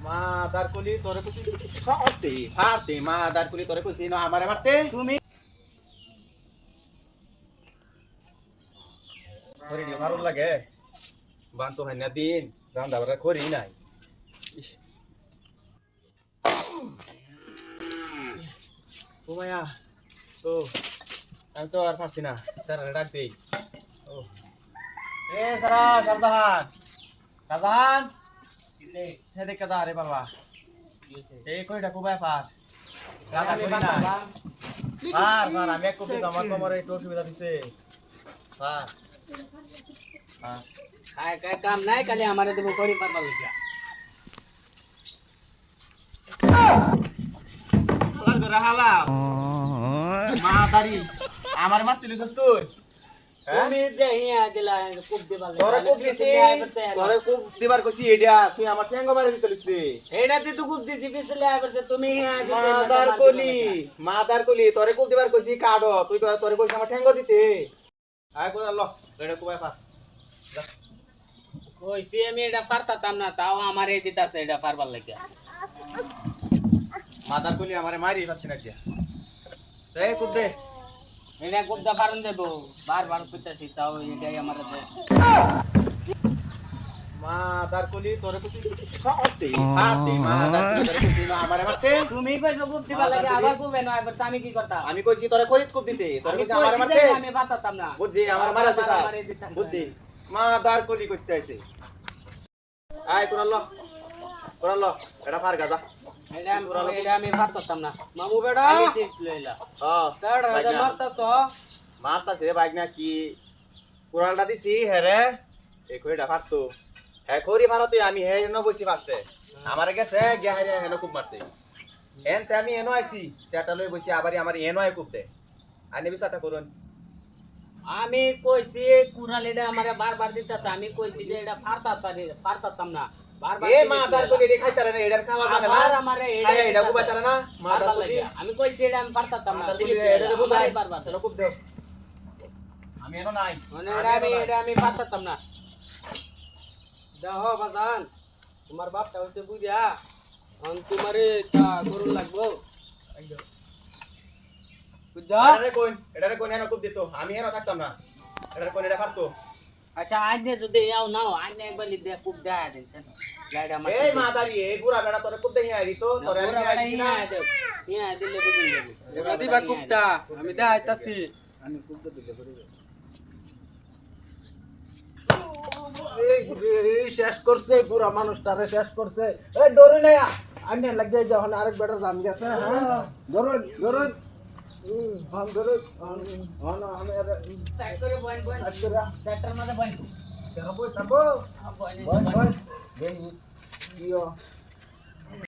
mother কলি তোরে কইছি ফাটে ফাটে মাদার কলি তোরে কইছি না আমারে মারতে তুমি করি নি ভালো লাগে বান তো হাইনা দিন রান্দা বাড়া করি নাই ও মায়া ও আমি তো আর পারছি না স্যার ডাক দেই ও এ সারা শাহজাহান শাহজাহান কিসে হে দেখ কাজা রে বাবা এই কইটা কোবাই পার রান্দা করি না পার আমি এক কপি আমার কোমরে একটু অসুবিধা দিছে পার काय काय काम नाही खाली आम्हाला ते कोणी पार लागला লাগবে রাহালা মাদারি আমার মারতিলিস তুই তুমি যে হিয়া দিলা কুপ দিবা তোরে কুপ দিছি তোরে কুপ দিবার কইছি এডা তুই আমার ঠ্যাঙ্গ মারি দিতেলিস রে এডা তুই কুপ দিছি পিছলে আইবছে তুমি হিয়া দিছে মাদার কলি তোরে কুপ দিবার কইছি কাডো তুই তোরে কইছি আমার ঠ্যাঙ্গ দিতে আয় কোলা ল রেডা কুবাই পা কইছি আমি এটা পারতাম না তাও আমারে দিতাছে এটা পারবার লাগিয়া মাদার কলি আমারে মারি পাচ্ছি না যে এই কুপ দে এটা কুপ দা পারন দেব বারবার কইতাছি তাও এটাই আমারে দে মাদার কলি তোরে কইছি ফাটে ফাটে মাদার কলি তোরে কইছি না আমারে মারতে তুমি কইছো কুপ দিবা লাগে আবার কুপ এনো আবার আমি কি করতা আমি কইছি তোরে খরিদ কুপ দিতে তোরে কইছি আমারে মারতে আমি পারতাম না বুঝছি আমার মারাতে চাস বুঝছি মাদার কলি করতে আইছে আয় কোরাল এটা পার গাজা এটা আমি পারতাম না মামু বেড়া আমি সিট লইলা স্যার এটা মারতাছ মারতাছে বাইক না কি কোরালটা দিছি হেরে এই কইটা পারতো হ্যাঁ খরি মারতে আমি হে ন বসি ফাস্টে আমারে গেছে গিয়া হেরে হেন খুব মারছে এনতে আমি এনো আইছি সেটা লই বসি আবারই আমার এনো আই খুব দে আনি বিচারটা করুন আমি কইছি কুরালিটা আমারে বারবার দিতাছে আমি কইছি যে এটা পারতাম না বারবার এ মাদার কলি রে খাইতারে না এডার খাওয়া জানে না আর আমারে এটা কুবাইতারে না মাদার কলি আমি কইছি এটা আমি পারতাম না এটা বুঝাই বারবার চলো খুব দেও আমি এনো নাই মানে এটা আমি পারতাম না দেখো বাজান তোমার বাপটা হইছে বুঝা তোমারে তা করুন লাগবো বুঝা এটারে কোন এনো খুব দিত আমি এনো থাকতাম না এটারে কোন এটা পারতো আচ্ছা আজনে যদি যাও নাও আজনে একবার দে খুব দেয়া দিছেন গাড়ি আমার এই মাদারি এই বুড়া বেড়া তোরে খুব দেই আইতো তোরে আমি আইছি না ইয়া দিলে বুঝুন দেব দিবা কুপটা আমি দেখাইতাছি আমি খুব দিলে বুঝুন এই শেষ করছে পুরা মানুষটারে শেষ করছে এই ডরে না আন্নে লাগিয়ে যখন আরেক বেটার জাম গেছে হ্যাঁ ধরুন ধরুন हम ধরে আমি আর সাইড করে বয়েন সেক্টর মধ্যে বয়েন চলো বই তাবো বয়েন বই বই দেই ইয়ো